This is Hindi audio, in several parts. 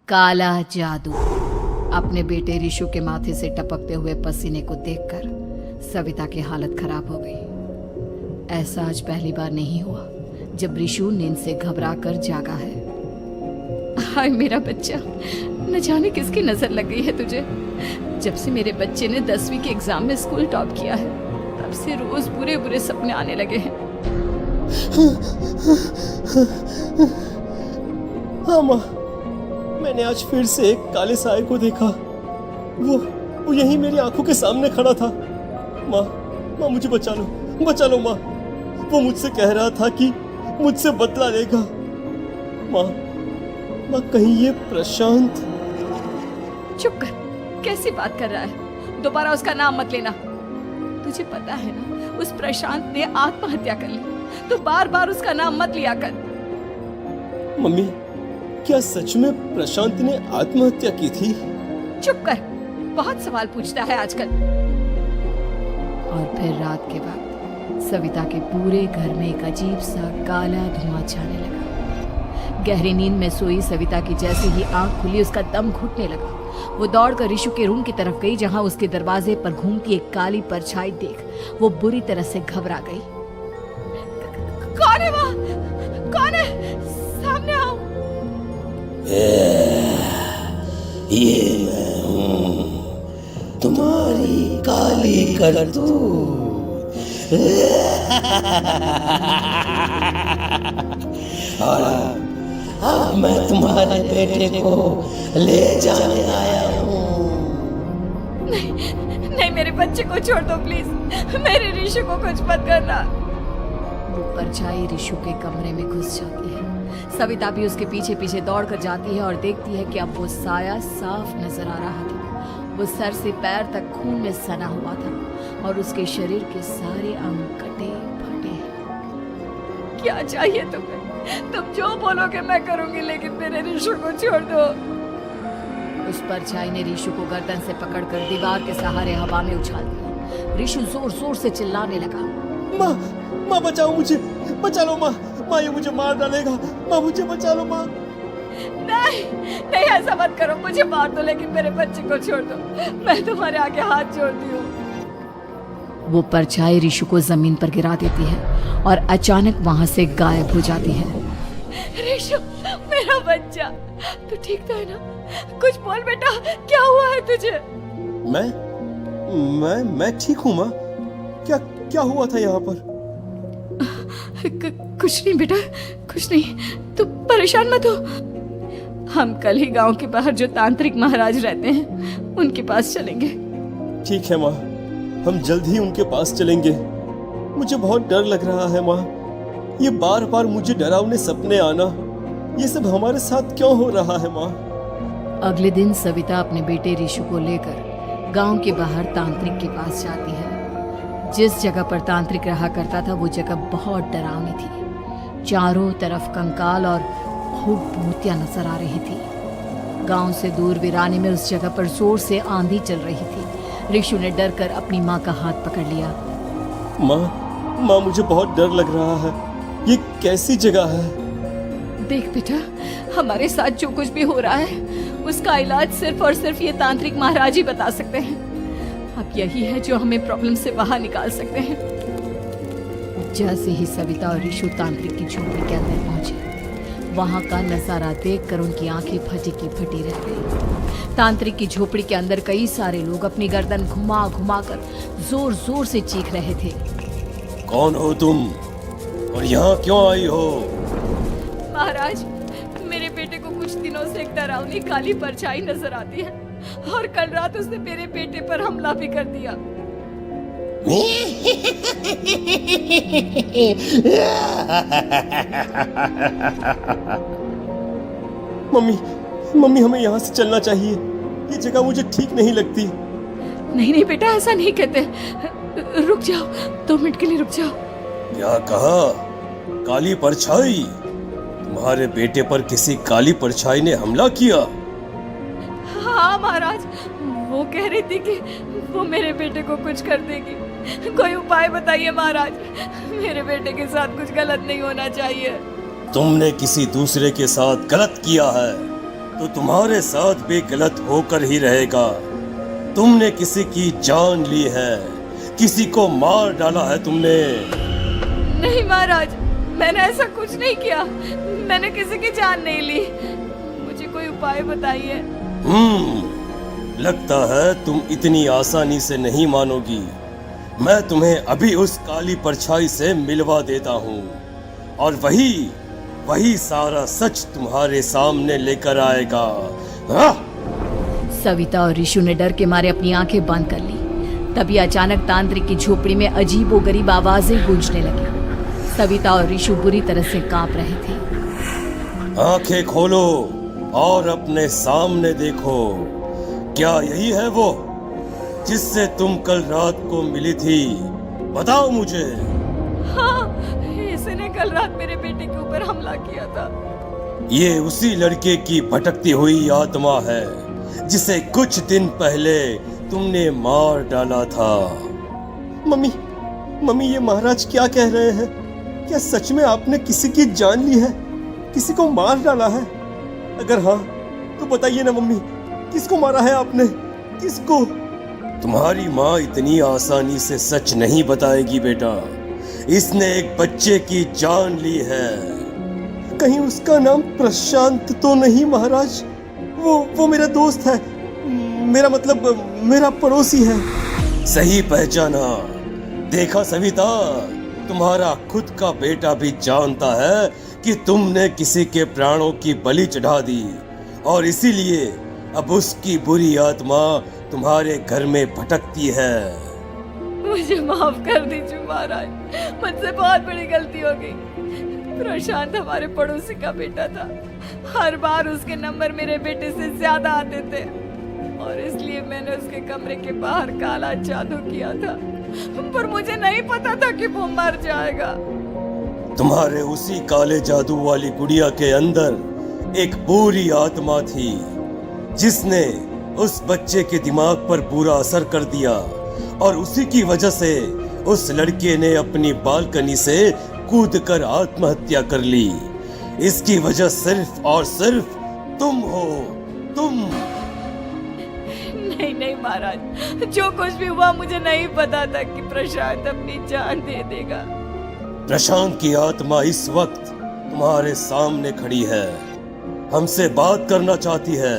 काला जादू। अपने बेटे रिशु के माथे से टपकते हुए पसीने को देखकर सविता की हालत खराब हो गई। ऐसा आज पहली बार नहीं हुआ जब रिशु नींद से घबराकर जागा है। हाय मेरा बच्चा, न जाने किसकी नजर लग गई है तुझे। जब से मेरे बच्चे ने 10वीं के एग्जाम में स्कूल टॉप किया है तब से रोज बुरे बुरे सपने आने लगे हैं। हाँ माँ, मैंने आज फिर से एक काले साए को देखा। वो यहीं मेरी आंखों के सामने खड़ा था। माँ मुझे बचा लो माँ। वो मुझसे कह रहा था कि मुझसे बदला लेगा। माँ कहीं ये प्रशांत। चुप कर, कैसी बात कर रहा है? दोबारा उसका नाम मत लेना। तुझे पता है ना, उस प्रशांत ने आत्महत्या कर ली, तो बार बार उसका नाम मत लिया कर। मम्मी, क्या सच में प्रशांत ने आत्महत्या की थी? चुप कर, बहुत सवाल पूछता है आजकल। और फिर रात के वक्त सविता के पूरे घर में एक अजीब सा काला धुआं छाने लगा। गहरी नींद में सोई सविता की जैसे ही आंख खुली उसका दम घुटने लगा। वो दौड़कर रिशु के रूम की तरफ गई जहां उसके दरवाजे पर घूमती एक काली परछाई देख वो बुरी तरह से घबरा गई। कौन है वहाँ? कौन है? सामने आओ। ये मैं हूँ, तुम्हारी काली करतूत। और अब मैं तुम्हारे बेटे को ले जाने आया हूँ। नहीं, मेरे बच्चे को छोड़ दो प्लीज। मेरे रिशु को कुछ मत करना। वो परछाई रिशु के कमरे में घुस जाती है। सविता भी उसके पीछे पीछे दौड़कर जाती है और देखती है कि अब वो साया साफ नजर आ रहा था। वो सर से पैर तक खून में सना हुआ था और उसके शरीर के सारे अंग कटे फटे हैं। क्या चाहिए तुम्हें? तुम जो बोलोगे मैं करूंगी, लेकिन मेरे रिशु को छोड़ दो। उस परछाई ने रिशु को गर्दन से पकड़कर दीवार के सहारे हवा में उछाल दिया। रिशु जोर जोर से चिल्लाने लगा। माँ बचाओ मुझे, बचा लो माँ। ये मुझे मार डालेगा। माँ मुझे बचा लो माँ। नहीं ऐसा मत करो। मुझे मार दो लेकिन मेरे बच्चे को छोड़ दो। मैं तुम्हारे आगे हाथ जोड़ती हूँ। वो परछाई रिशु को जमीन पर गिरा देती है और अचानक वहां से गायब हो जाती है। रिशु, मेरा बच्चा, तू ठीक तो है ना? कुछ बोल बेटा, क्या हुआ है तुझे? मैं ठीक हूँ माँ। क्या हुआ था यहाँ पर? कुछ नहीं बेटा, कुछ नहीं। तू परेशान मत हो। हम कल ही गांव के बाहर जो तांत्रिक महाराज रहते हैं उनके पास चलेंगे। ठीक है माँ, हम जल्द ही उनके पास चलेंगे। मुझे बहुत डर लग रहा है माँ। ये बार बार मुझे डरावने सपने आना, ये सब हमारे साथ क्यों हो रहा है माँ? अगले दिन सविता अपने बेटे रिशु को लेकर गांव के बाहर तांत्रिक के पास जाती है। जिस जगह पर तांत्रिक रहा करता था वो जगह बहुत डरावनी थी। चारों तरफ कंकाल और भूतियां नजर आ रही थी। गांव से दूर वीराने में उस जगह पर जोर से आंधी चल रही थी। रिशु ने डर कर अपनी माँ का हाथ पकड़ लिया। माँ मुझे बहुत डर लग रहा है। ये कैसी जगह है? देख बेटा, हमारे साथ जो कुछ भी हो रहा है उसका इलाज सिर्फ और सिर्फ ये तांत्रिक महाराज ही बता सकते हैं। अब यही है जो हमें प्रॉब्लम से बाहर निकाल सकते हैं। जैसे ही सविता और रिशु तांत्रिक की झोपड़ी के अंदर पहुंचे, वहां का नजारा देखकर उनकी आंखें फटी की फटी रह गई। तांत्रिक की झोपड़ी के अंदर कई सारे लोग अपनी गर्दन घुमा घुमा कर जोर जोर से चीख रहे थे। कौन हो तुम और यहाँ क्यों आई हो? महाराज, मेरे बेटे को कुछ दिनों से एक डरावनी काली परछाई नजर आती है और कल रात उसने मेरे बेटे पर हमला भी कर दिया। मम्मी हमें यहाँ से चलना चाहिए। ये जगह मुझे ठीक नहीं लगती। नहीं बेटा, ऐसा नहीं कहते। रुक जाओ, 2 मिनट के लिए रुक जाओ। क्या कहा? काली परछाई? तुम्हारे बेटे पर किसी काली परछाई ने हमला किया? हाँ महाराज, वो कह रही थी कि वो मेरे बेटे को कुछ कर देगी। कोई उपाय बताइए महाराज, मेरे बेटे के साथ कुछ गलत नहीं होना चाहिए। तुमने किसी दूसरे के साथ गलत किया है। तो तुम्हारे साथ भी गलत होकर ही रहेगा। तुमने किसी की जान ली है, किसी को मार डाला है तुमने। नहीं महाराज, मैंने ऐसा कुछ नहीं किया। मैंने किसी की जान नहीं ली। मुझे कोई उपाय बताइए। लगता है तुम इतनी आसानी से नहीं मानोगी। मैं तुम्हें अभी उस काली परछाई से मिलवा देता हूँ और वही सारा सच तुम्हारे सामने लेकर आएगा। हाँ? सविता और ऋषु ने डर के मारे अपनी आंखें बंद कर ली। तभी अचानक तांत्रिक की झोपड़ी में अजीबोगरीब आवाजें गूंजने लगी। सविता और ऋषु बुरी तरह से कांप रहे थे। आंखें खोलो और अपने सामने देखो। क्या यही है वो जिससे तुम कल रात को मिली थी? बताओ मुझे। हाँ, इसने कल रात मेरे बेटे के ऊपर हमला किया था। ये उसी लड़के की भटकती हुई आत्मा है जिसे कुछ दिन पहले तुमने मार डाला था। मम्मी ये महाराज क्या कह रहे हैं? क्या सच में आपने किसी की जान ली है, किसी को मार डाला है? अगर हाँ तो बताइए ना मम्मी, किसको मारा है आपने? किसको? तुम्हारी माँ इतनी आसानी से सच नहीं बताएगी बेटा। इसने एक बच्चे की जान ली है। कहीं उसका नाम प्रशांत तो नहीं महाराज? वो मेरा दोस्त है, मेरा मतलब मेरा पड़ोसी है। सही पहचाना। देखा सविता, तुम्हारा खुद का बेटा भी जानता है कि तुमने किसी के प्राणों की बलि चढ़ा दी और इसीलिए अब उसकी बुरी आत्मा तुम्हारे घर में भटकती है। मुझे माफ कर दीजिए महाराज, मुझसे बहुत बड़ी गलती हो गई। प्रशांत हमारे पड़ोसी का बेटा था। हर बार उसके नंबर मेरे बेटे से ज्यादा आते थे और इसलिए मैंने उसके कमरे के बाहर काला जादू किया था, पर मुझे नहीं पता था कि वो मर जाएगा। तुम्हारे उसी काले जादू वाली गुड़िया के अंदर एक बुरी आत्मा थी जिसने उस बच्चे के दिमाग पर बुरा असर कर दिया और उसी की वजह से उस लड़के ने अपनी बालकनी से कूदकर आत्महत्या कर ली। इसकी वजह सिर्फ और सिर्फ तुम हो, तुम। नहीं महाराज, जो कुछ भी हुआ मुझे नहीं पता था कि प्रशांत अपनी जान दे देगा। प्रशांत की आत्मा इस वक्त तुम्हारे सामने खड़ी है, हमसे बात करना चाहती है।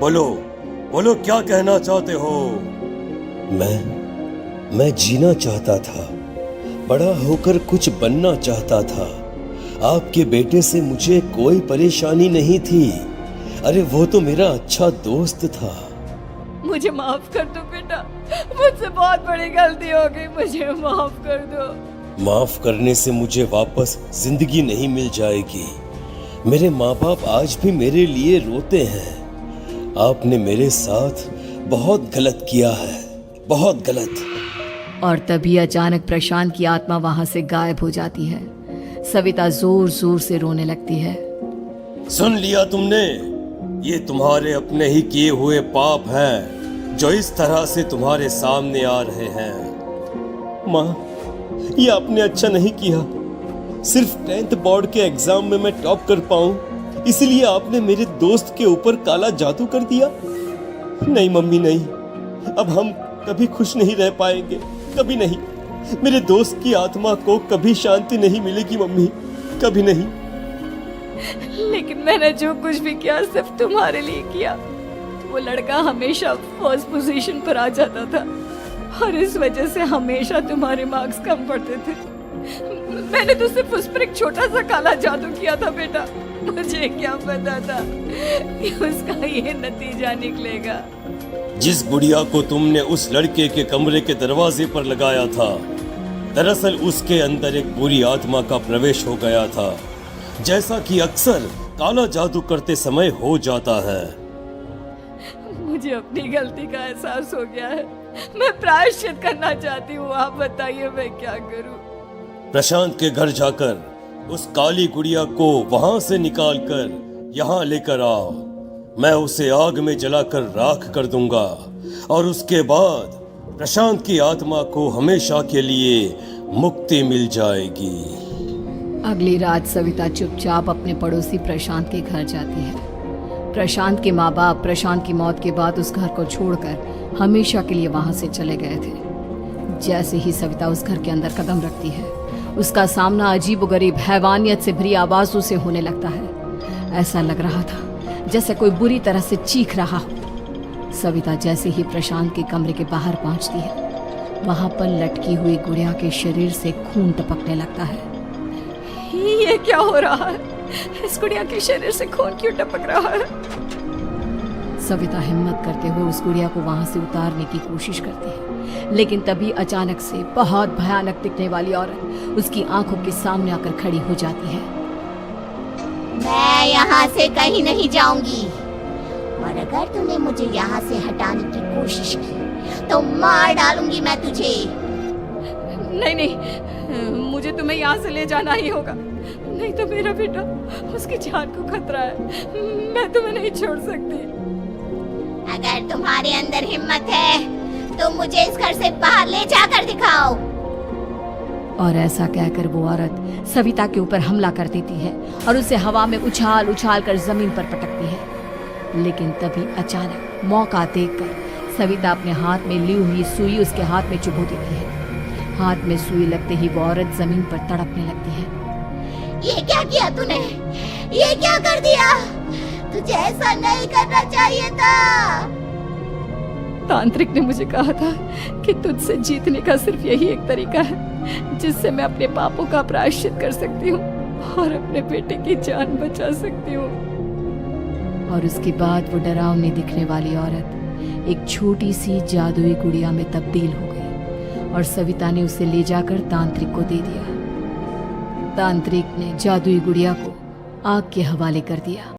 बोलो क्या कहना चाहते हो? मैं जीना चाहता था, बड़ा होकर कुछ बनना चाहता था। आपके बेटे से मुझे कोई परेशानी नहीं थी। अरे वो तो मेरा अच्छा दोस्त था। मुझे माफ कर दो बेटा, मुझसे बहुत बड़ी गलती हो गई, मुझे माफ कर दो। माफ करने से मुझे वापस जिंदगी नहीं मिल जाएगी। मेरे माँ बाप आज भी मेरे लिए रोते हैं। आपने मेरे साथ बहुत गलत किया है, बहुत गलत। और तभी अचानक प्रशांत की आत्मा वहां से गायब हो जाती है। सविता जोर जोर से रोने लगती है। सुन लिया तुमने? ये तुम्हारे अपने ही किए हुए पाप हैं जो इस तरह से तुम्हारे सामने आ रहे हैं। माँ, ये आपने अच्छा नहीं किया। सिर्फ 10th बोर्ड के एग्जाम में मैं टॉप कर पाऊं, इसलिए आपने मेरे दोस्त के ऊपर काला जादू कर दिया। नहीं मम्मी, नहीं, अब हम कभी खुश नहीं रह पाएंगे, कभी नहीं। मेरे दोस्त की आत्मा को कभी शांति नहीं मिलेगी मम्मी, कभी नहीं। लेकिन मैंने जो कुछ भी किया सिर्फ तुम्हारे लिए किया। वो लड़का हमेशा फर्स्ट पोजीशन पर आ जाता था और इस वजह से हमेशा तुम्हारे मार्क्स कम पड़ते थे। मैंने तो सिर्फ उस पर एक छोटा सा काला जादू किया था बेटा। मुझे क्या पता था कि उसका ये नतीजा निकलेगा। जिस गुड़िया को तुमने उस लड़के के कमरे के दरवाजे पर लगाया था, दरअसल उसके अंदर एक बुरी आत्मा का प्रवेश हो गया था, जैसा कि अक्सर काला जादू करते समय हो जाता है। मुझे अपनी गलती का एहसास हो गया है। मैं प्रायश्चित करना चाहती हूँ, आप बताइए मैं क्या करूँ? प्रशांत के घर जाकर उस काली गुड़िया को वहां से निकालकर यहाँ लेकर आओ। मैं उसे आग में जलाकर राख कर दूंगा और उसके बाद प्रशांत की आत्मा को हमेशा के लिए मुक्ति मिल जाएगी। अगली रात सविता चुपचाप अपने पड़ोसी प्रशांत के घर जाती है। प्रशांत के माँ बाप प्रशांत की मौत के बाद उस घर को छोड़कर हमेशा के लिए वहां से चले गए थे। जैसे ही सविता उस घर के अंदर कदम रखती है, उसका सामना अजीबोगरीब हैवानियत से भरी आवाजों से होने लगता है। ऐसा लग रहा था जैसे कोई बुरी तरह से चीख रहा हो। सविता जैसे ही प्रशांत के कमरे के बाहर पहुंचती है, वहां पर लटकी हुई गुड़िया के शरीर से खून टपकने लगता है। ये क्या हो रहा है? इस गुड़िया के शरीर से खून क्यों टपक रहा है? सविता हिम्मत करते हुए उस गुड़िया को वहां से उतारने की कोशिश करती है, लेकिन तभी अचानक से बहुत भयानक दिखने वाली औरत उसकी आंखों के सामने आकर खड़ी हो जाती है। मैं यहाँ से कहीं नहीं जाऊंगी, और अगर तूने मुझे यहाँ से हटाने की कोशिश की तो मार डालूंगी मैं तुझे। नहीं नहीं, मुझे तुम्हें यहाँ से ले जाना ही होगा, नहीं तो मेरा बेटा, उसकी जान को खतरा है। मैं तुम्हें नहीं छोड़ सकती। अगर तुम्हारे अंदर हिम्मत है तो मुझे इस घर से बाहर ले जाकर दिखाओ। और ऐसा कहकर वो औरत सविता के ऊपर हमला कर देती है और उसे हवा में उछाल उछाल कर जमीन पर पटकती है। लेकिन तभी अचानक मौका देखकर सविता अपने हाथ में ली हुई सुई उसके हाथ में चुभो देती है। हाथ में सुई लगते ही वो औरत जमीन पर तड़पने लगती है। ये क्या किया तूने? ये क्या कर दिया? तुझे ऐसा नहीं करना चाहिए था। तांत्रिक ने मुझे कहा था कि तुझसे जीतने का सिर्फ यही एक तरीका है जिससे मैं अपने पापों का प्रायश्चित कर सकती हूँ और अपने बेटे की जान बचा सकती हूँ। और उसके बाद वो डरावनी दिखने वाली औरत एक छोटी सी जादुई गुड़िया में तब्दील हो गई और सविता ने उसे ले जाकर तांत्रिक को दे दिया। तांत्रिक ने जादुई गुड़िया को आग के हवाले कर दिया।